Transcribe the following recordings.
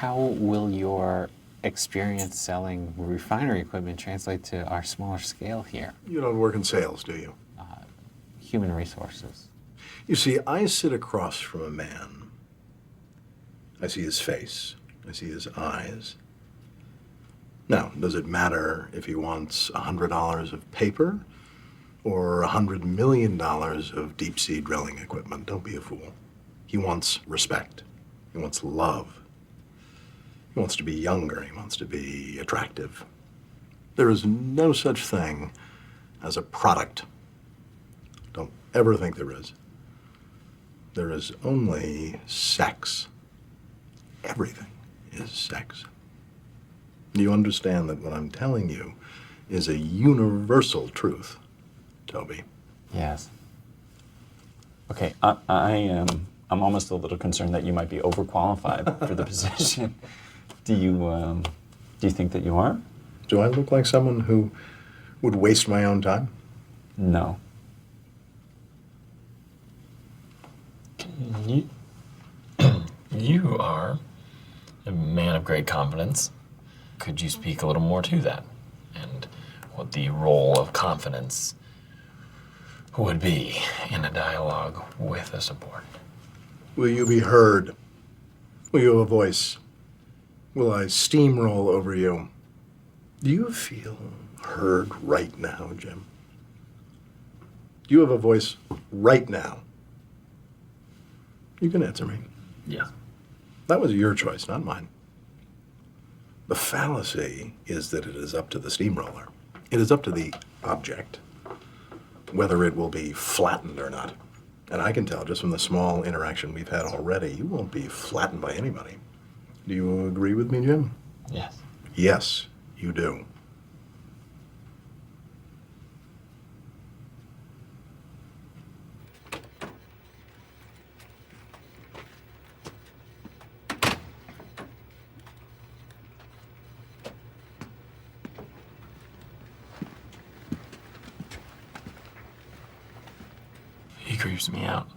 how will your experience selling refinery equipment translate to our smaller scale here? You don't work in sales, do you? Human resources. You see, I sit across from a man. I see his face. I see his eyes. Now, does it matter if he wants $100 of paper or $100 million of deep-sea drilling equipment? Don't be a fool. He wants respect. He wants love. He wants to be younger. He wants to be attractive. There is no such thing as a product. Don't ever think there is. There is only sex. Everything is sex. You understand that what I'm telling you is a universal truth, Toby. Yes. Okay, I'm almost a little concerned that you might be overqualified for the position. Do you think that you are? Do I look like someone who would waste my own time? No. You are a man of great confidence. Could you speak a little more to that? And what the role of confidence would be in a dialogue with a subordinate? Will you be heard? Will you have a voice? Will I steamroll over you? Do you feel heard right now, Jim? Do you have a voice right now? You can answer me. Yeah. That was your choice, not mine. The fallacy is that it is up to the steamroller. It is up to the object whether it will be flattened or not. And I can tell just from the small interaction we've had already, you won't be flattened by anybody. Do you agree with me, Jim? Yes. Yes, you do. He creeps me out.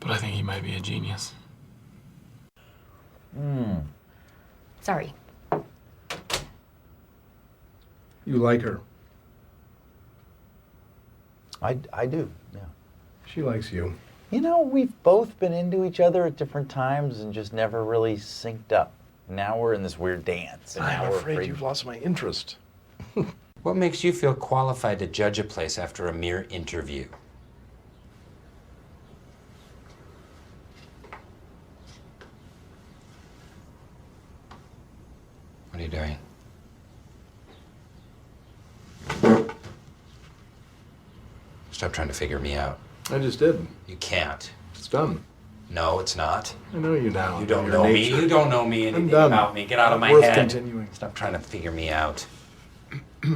But I think he might be a genius. Sorry. You like her. I do, yeah. She likes you. You know, we've both been into each other at different times and just never really synced up. Now we're in this weird dance. And now I'm we're afraid you've lost my interest. What makes you feel qualified to judge a place after a mere interview? What are you doing? Stop trying to figure me out. I just did. You can't. It's done. No, it's not. I know you now. You don't Your know me. nature. You don't know me anything done. about me. Get out of Not my worth head. continuing. Stop trying to figure me out. Do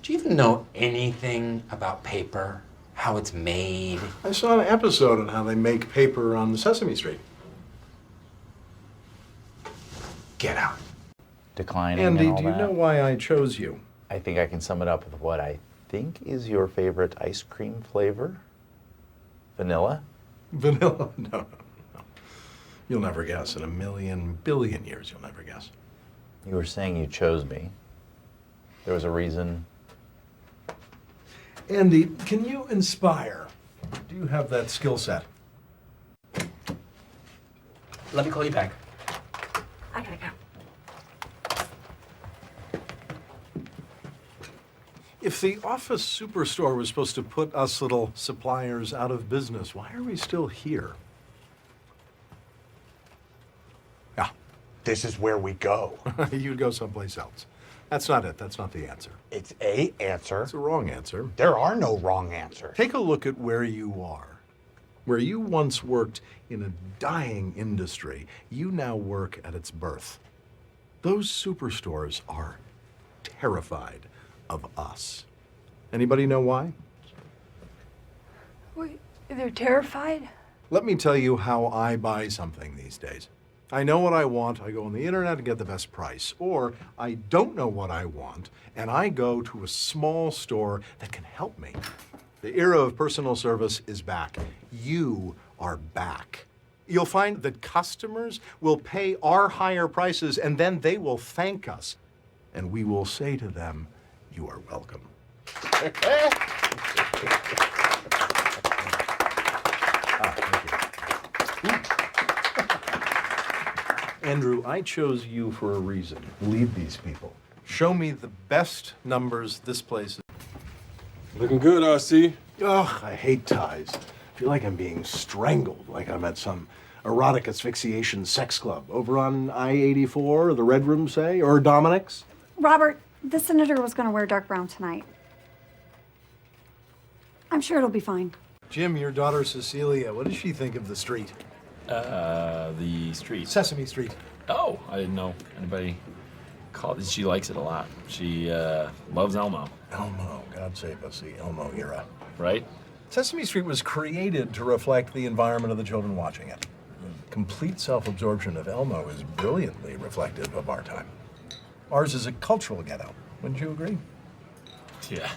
you even know anything about paper? How it's made? I saw an episode on how they make paper on Sesame Street. Get out. declining Andy, and all do you that. know why I chose you? I think I can sum it up with what I think is your favorite ice cream flavor. Vanilla? Vanilla? No. You'll never guess. In a million billion years, you'll never guess. You were saying you chose me. There was a reason. Andy, can you inspire? Do you have that skill set? Let me call you back. I gotta go. If the office superstore was supposed to put us little suppliers out of business, why are we still here? Yeah, This is where we go. you'd go someplace else. That's not it. That's not the answer. It's a answer. It's a wrong answer. There are no wrong answers. Take a look at where you are. Where you once worked in a dying industry, you now work at its birth. Those superstores are terrified of us. Anybody know why? Wait, they're terrified? Let me tell you how I buy something these days. I know what I want, I go on the internet and get the best price. Or I don't know what I want, and I go to a small store that can help me. The era of personal service is back. You are back. You'll find that customers will pay our higher prices and then they will thank us. And we will say to them, you are welcome. Andrew, I chose you for a reason. Lead these people. Show me the best numbers this place. Looking good, RC. Ugh, I hate ties. I feel like I'm being strangled, like I'm at some erotic asphyxiation sex club over on I-84, or the Red Room, say, or Dominic's. Robert, the senator was going to wear dark brown tonight. I'm sure it'll be fine. Jim, your daughter Cecilia, what does she think of the street? The street. Sesame Street. Oh, I didn't know anybody called it. She likes it a lot. She loves Elmo, Elmo, God save us, the Elmo era. right? Sesame Street was created to reflect the environment of the children watching it. The complete self-absorption of Elmo is brilliantly reflective of our time. Ours is a cultural ghetto. Wouldn't you agree? Yeah.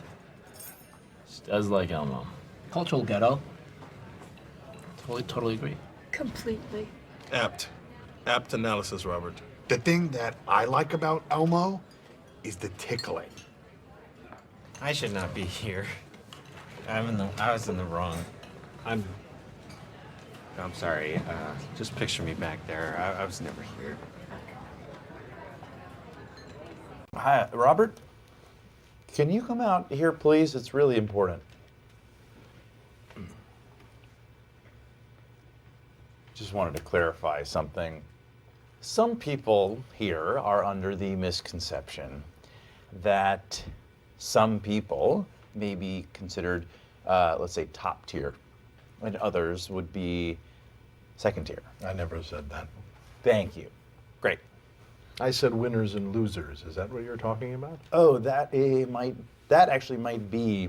She does like Elmo. Cultural ghetto. Totally agree. Completely. Apt analysis, Robert. The thing that I like about Elmo is the tickling. I should not be here. I was in the wrong. I'm sorry. Just picture me back there. I was never here. Hi, Robert? Can you come out here, please? It's really important. Just wanted to clarify something. Some people here are under the misconception that some people may be considered, let's say, top tier, and others would be second tier. I never said that. Thank you. Great. I said winners and losers. Is that what you're talking about? Oh, that actually might be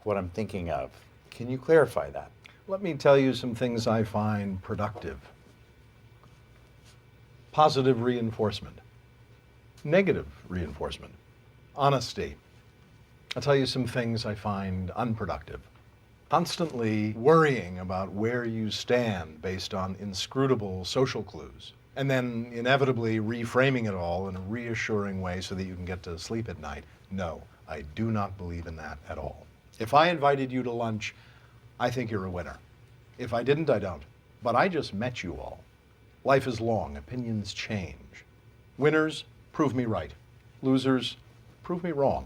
what I'm thinking of. Can you clarify that? Let me tell you some things I find productive. Positive reinforcement. Negative reinforcement. Honesty. I'll tell you some things I find unproductive. Constantly worrying about where you stand based on inscrutable social clues, and then inevitably reframing it all in a reassuring way so that you can get to sleep at night. No, I do not believe in that at all. If I invited you to lunch, I think you're a winner. If I didn't, I don't. But I just met you all. Life is long, opinions change. Winners, prove me right. Losers, prove me wrong.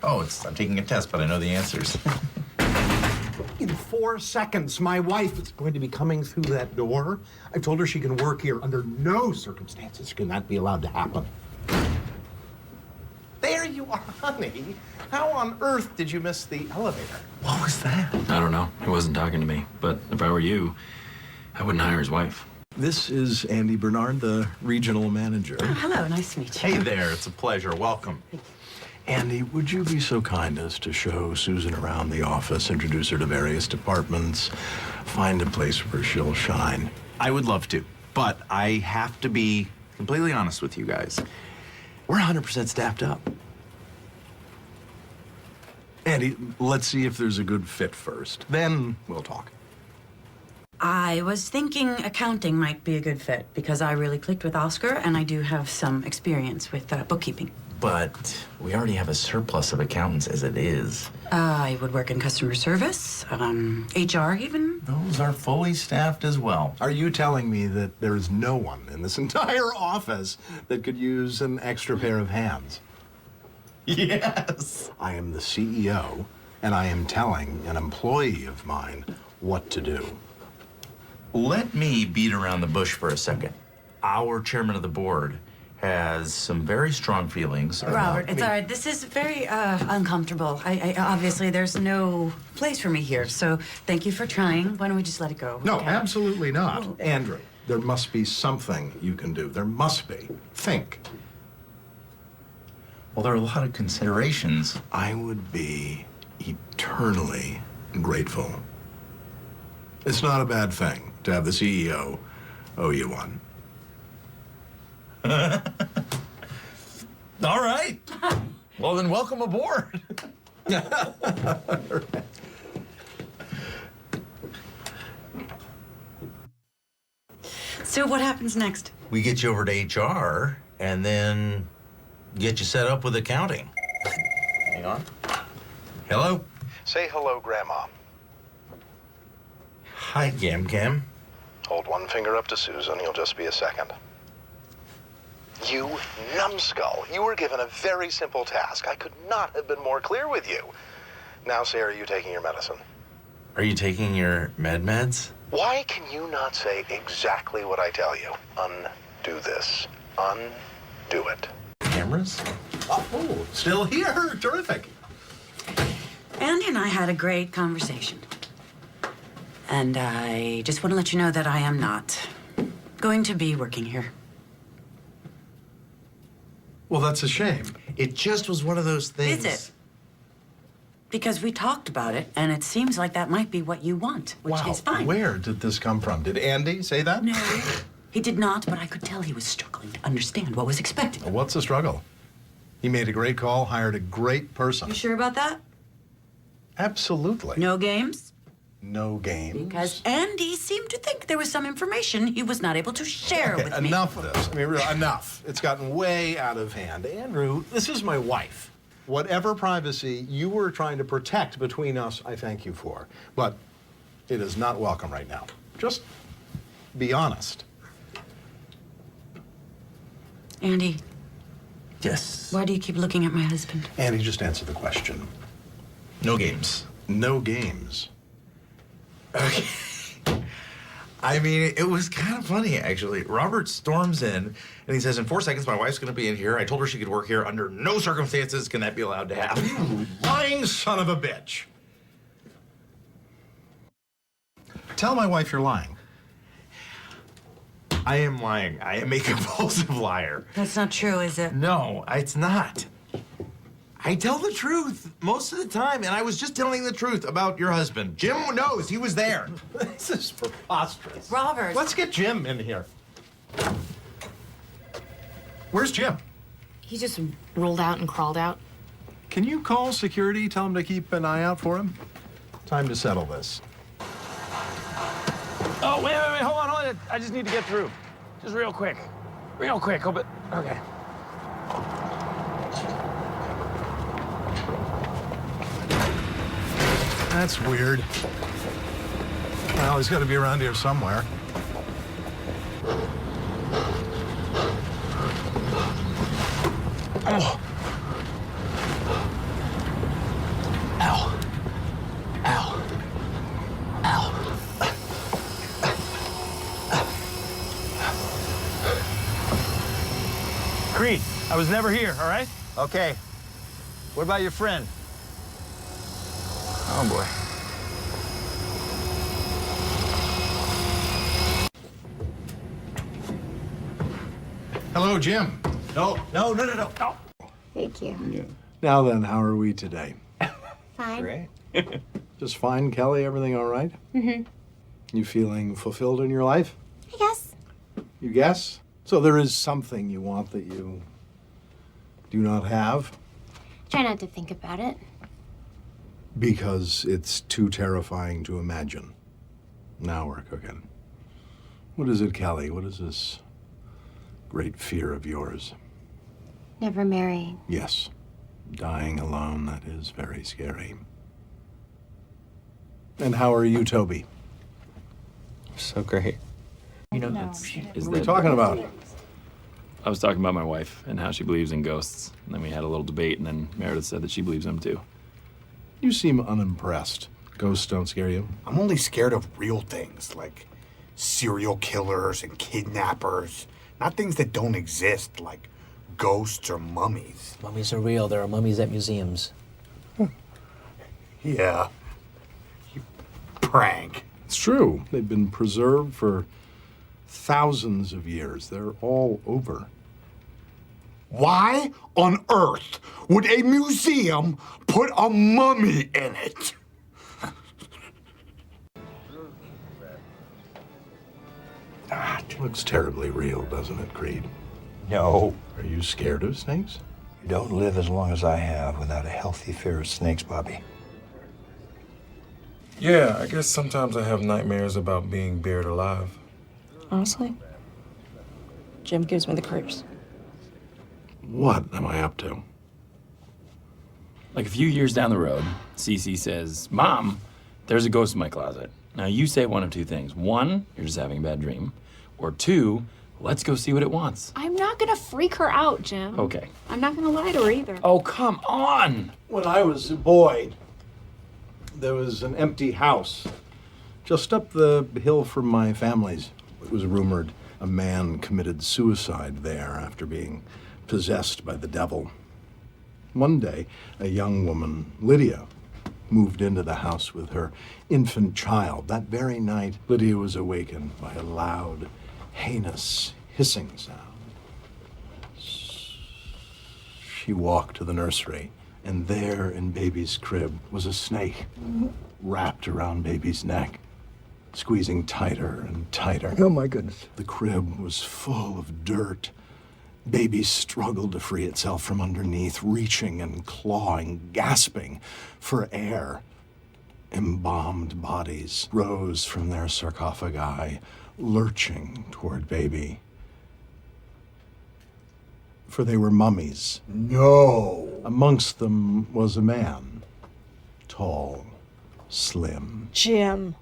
Oh, I'm taking a test, but I know the answers. In 4 seconds, my wife is going to be coming through that door. I've told her she can work here. Under no circumstances can that be allowed to happen. There you are, honey. How on earth did you miss the elevator? What was that? I don't know. He wasn't talking to me. But if I were you, I wouldn't hire his wife. This is Andy Bernard, the regional manager. Hello, nice to meet you. Hey there, it's a pleasure. Welcome. Andy, would you be so kind as to show Susan around the office, introduce her to various departments, find a place where she'll shine? I would love to, but I have to be completely honest with you guys. We're 100% staffed up. Andy, let's see if there's a good fit first. Then we'll talk. I was thinking accounting might be a good fit because I really clicked with Oscar and I do have some experience with bookkeeping. But we already have a surplus of accountants as it is. I would work in customer service, HR even. Those are fully staffed as well. Are you telling me that there is no one in this entire office that could use an extra pair of hands? Yes. I am the CEO, and I am telling an employee of mine what to do. Let me beat around the bush for a second. Our chairman of the board has some very strong feelings. Robert, it's all right. This is very uncomfortable. I obviously there's no place for me here, so thank you for trying. Why don't we just let it go? No, okay? absolutely not. Oh. Andrew, there must be something you can do. There must be. Think. Well, there are a lot of considerations. I would be eternally grateful. It's not a bad thing to have the CEO owe you one. All right. Well, then welcome aboard. So what happens next? We get you over to HR and then get you set up with accounting. Hang on. Hello? Say hello, Grandma. Hi, Gam Cam. Hold one finger up to Susan. You'll just be a second. You numbskull. You were given a very simple task. I could not have been more clear with you. Now, say, are you taking your medicine? Are you taking your meds? Why can you not say exactly what I tell you? Undo this. Undo it. Cameras? Oh, still here. Terrific. Andy and I had a great conversation. And I just want to let you know that I am not going to be working here. Well, that's a shame. It just was one of those things. Is it? Because we talked about it, and it seems like that might be what you want, which Wow. is fine. Where did this come from? Did Andy say that? No, he did not, but I could tell he was struggling to understand what was expected. Well, what's the struggle? He made a great call, hired a great person. You sure about that? Absolutely. No games? No games. Because Andy seemed to think there was some information he was not able to share Okay, with me. enough of this. I mean, really, enough. It's gotten way out of hand. Andrew, this is my wife. Whatever privacy you were trying to protect between us, I thank you for. But it is not welcome right now. Just be honest. Andy, Yes. why do you keep looking at my husband? Andy, just answer the question. No games. No games. Okay. I mean, it was kind of funny, actually. Robert storms in and he says, in 4 seconds, my wife's going to be in here. I told her she could work here. Under no circumstances can that be allowed to happen. You lying son of a bitch. Tell my wife you're lying. I am lying. I am a compulsive liar. That's not true, is it? No, it's not. I tell the truth most of the time, and I was just telling the truth about your husband. Jim knows he was there. This is preposterous. Robert. Let's get Jim in here. Where's Jim? He just rolled out and crawled out. Can you call security, tell them to keep an eye out for him? Time to settle this. Oh, wait, hold on. I just need to get through. Just real quick. Real quick. Hope it. Okay. That's weird. Well, he's got to be around here somewhere. Oh. Ow. Ow. Ow. Creed, I was never here, all right? Okay. What about your friend? Oh, boy. Hello, Jim. No. Thank you. Now then, how are we today? Fine. Just fine, Kelly? Everything all right? Mm-hmm. You feeling fulfilled in your life? I guess. You guess? So there is something you want that you do not have? Try not to think about it. Because it's too terrifying to imagine. Now we're cooking. What is it, Kelly? What is this great fear of yours? Never marrying. Yes. Dying alone, that is very scary. And how are you, Toby? So great. You know, No. What are we talking about? I was talking about my wife and how she believes in ghosts. And then we had a little debate, and then Meredith said that she believes in them too. You seem unimpressed. Ghosts don't scare you? I'm only scared of real things, like serial killers and kidnappers. Not things that don't exist, like ghosts or mummies. Mummies are real. There are mummies at museums. Yeah. You prank. It's true. They've been preserved for thousands of years. They're all over. Why on earth would a museum put a mummy in it? Looks terribly real, doesn't it, Creed? No. Are you scared of snakes? You don't live as long as I have without a healthy fear of snakes, Bobby. Yeah, I guess sometimes I have nightmares about being buried alive. Honestly, Jim gives me the creeps. What am I up to? Like a few years down the road, Cece says, Mom, there's a ghost in my closet. Now you say one of two things. One, you're just having a bad dream. Or two, let's go see what it wants. I'm not gonna freak her out, Jim. Okay. I'm not gonna lie to her either. Oh, come on! When I was a boy, there was an empty house just up the hill from my family's. It was rumored a man committed suicide there after being possessed by the devil. One day, a young woman, Lydia, moved into the house with her infant child. That very night, Lydia was awakened by a loud, heinous hissing sound. She walked to the nursery, and there in baby's crib was a snake wrapped around baby's neck, squeezing tighter and tighter. Oh, my goodness. The crib was full of dirt. Baby struggled to free itself from underneath, reaching and clawing, gasping for air. Embalmed bodies rose from their sarcophagi, lurching toward baby. For they were mummies. No. Amongst them was a man, tall, slim. Jim.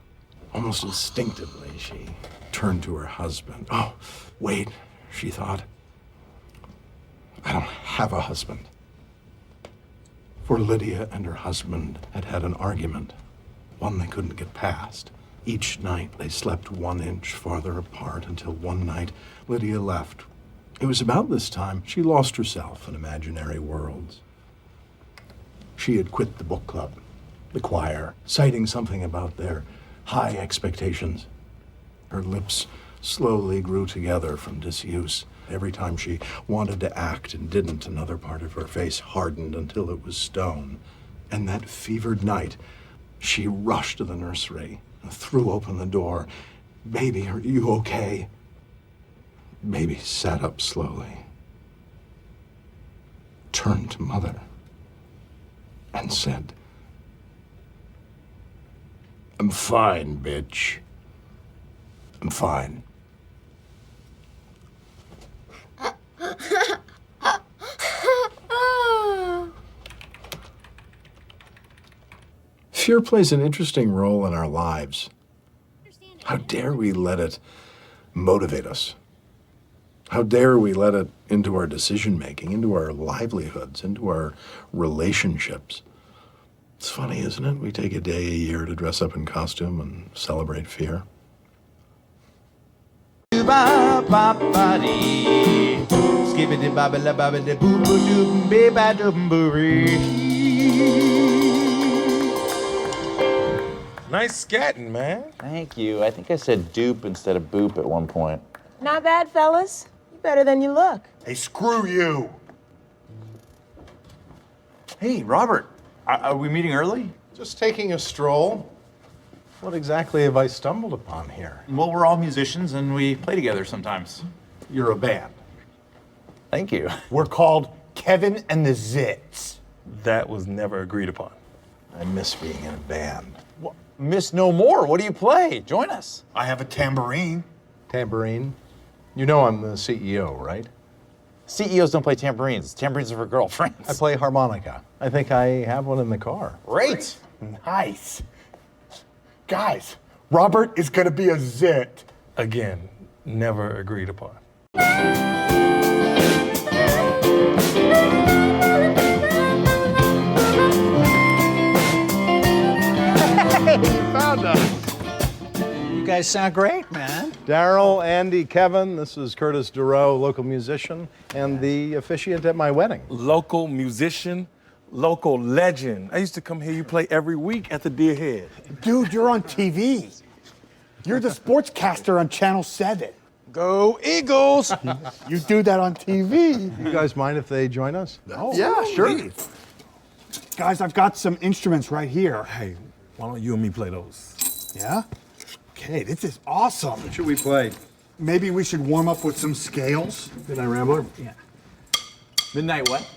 Almost instinctively, she turned to her husband. Oh, wait, she thought. I don't have a husband. For Lydia and her husband had had an argument, one they couldn't get past. Each night they slept 1 inch farther apart until one night Lydia left. It was about this time she lost herself in imaginary worlds. She had quit the book club, the choir, citing something about their high expectations. Her lips slowly grew together from disuse. Every time she wanted to act and didn't, another part of her face hardened until it was stone. And that fevered night, she rushed to the nursery and threw open the door. Baby, are you okay? Baby sat up slowly, turned to Mother, and said, I'm fine, bitch. I'm fine. Fear plays an interesting role in our lives. How dare we let it motivate us? How dare we let it into our decision-making, into our livelihoods, into our relationships? It's funny, isn't it? We take a day a year to dress up in costume and celebrate fear. Nice scatting, man. Thank you. I think I said dupe instead of boop at one point. Not bad, fellas. You better than you look. Hey, screw you. Hey, Robert, are we meeting early? Just taking a stroll. What exactly have I stumbled upon here? Well, we're all musicians and we play together sometimes. You're a band. Thank you. We're called Kevin and the Zits. That was never agreed upon. I miss being in a band. Miss no more. What do you play? Join us. I have a tambourine. Tambourine? You know I'm the CEO, right? CEOs don't play tambourines. Tambourines are for girlfriends. I play harmonica. I think I have one in the car. Great. Nice. Guys, Robert is gonna be a zit. Again, never agreed upon. Hey, you found us. You guys sound great, man. Daryl, Andy, Kevin, this is Curtis Durow, local musician, and the officiant at my wedding. Local musician, local legend. I used to come here, you play every week at the Deer Head. Dude, you're on TV. You're the sportscaster on Channel 7. Go Eagles! You do that on TV. You guys mind if they join us? Oh, yeah, sure. Guys, I've got some instruments right here. Hey, why don't you and me play those? Yeah? Okay, this is awesome. What should we play? Maybe we should warm up with some scales. Midnight Rambler? Yeah. Midnight what?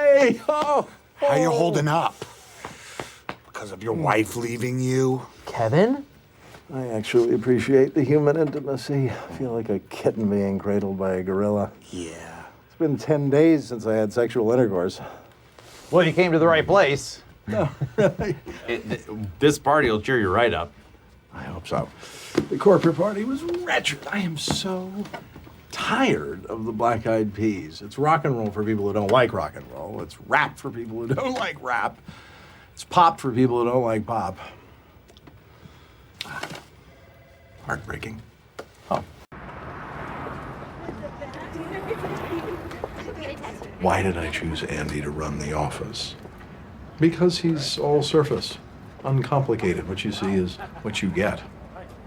Hey, how you holding up? Because of your wife leaving you? Kevin? I actually appreciate the human intimacy. I feel like a kitten being cradled by a gorilla. Yeah. It's been 10 days since I had sexual intercourse. Well, you came to the right place. No, really. This party will cheer you right up. I hope so. The corporate party was wretched. I am so tired of the Black Eyed Peas. It's rock and roll for people who don't like rock and roll. It's rap for people who don't like rap. It's pop for people who don't like pop. Heartbreaking. Oh. Why did I choose Andy to run the office? Because he's all surface, uncomplicated. What you see is what you get.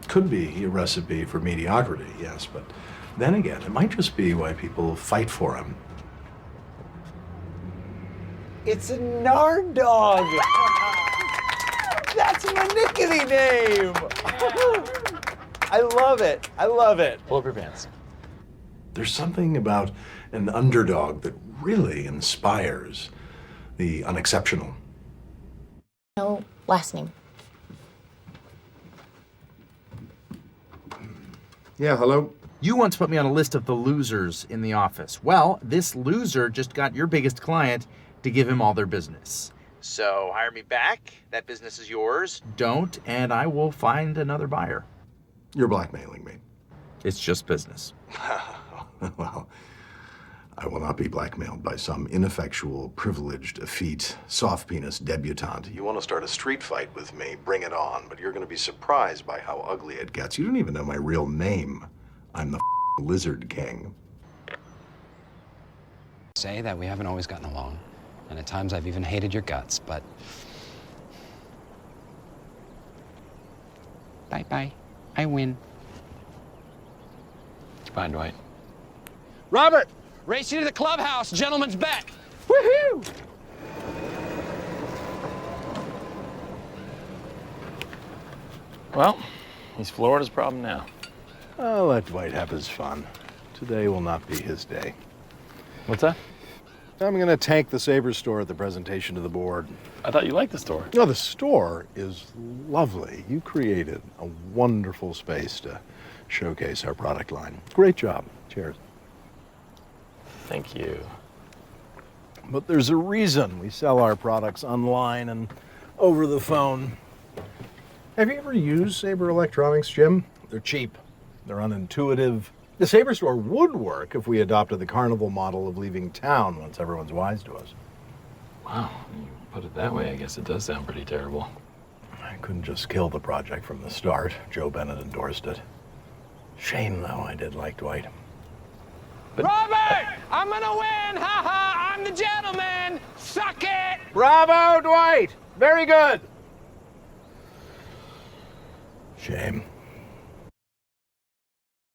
Could be a recipe for mediocrity, yes, but then again, it might just be why people fight for him. It's a Nard dog. That's my nickety name. I love it. I love it. Pull up your pants. There's something about an underdog that really inspires the unexceptional. No last name. Yeah, hello? You once put me on a list of the losers in the office. Well, this loser just got your biggest client to give him all their business. So hire me back. That business is yours. Don't, and I will find another buyer. You're blackmailing me. It's just business. Well, I will not be blackmailed by some ineffectual, privileged, effete, soft-penis debutante. You want to start a street fight with me, bring it on, but you're going to be surprised by how ugly it gets. You don't even know my real name. I'm the Lizard King. Say that we haven't always gotten along, and at times I've even hated your guts, but... Bye-bye. I win. Goodbye, Dwight. Robert! Race you to the clubhouse, gentleman's bet! Woohoo! Well, he's Florida's problem now. Oh, let Dwight have his fun. Today will not be his day. What's that? I'm going to tank the Sabre store at the presentation to the board. I thought you liked the store. No, the store is lovely. You created a wonderful space to showcase our product line. Great job. Cheers. Thank you. But there's a reason we sell our products online and over the phone. Have you ever used Sabre Electronics, Jim? They're cheap. They're unintuitive. The Sabre store would work if we adopted the carnival model of leaving town once everyone's wise to us. Wow, you put it that way, I guess it does sound pretty terrible. I couldn't just kill the project from the start. Joe Bennett endorsed it. Shame, though, I did like Dwight. But Robert! I'm gonna win! Ha ha! I'm the gentleman! Suck it! Bravo, Dwight! Very good! Shame.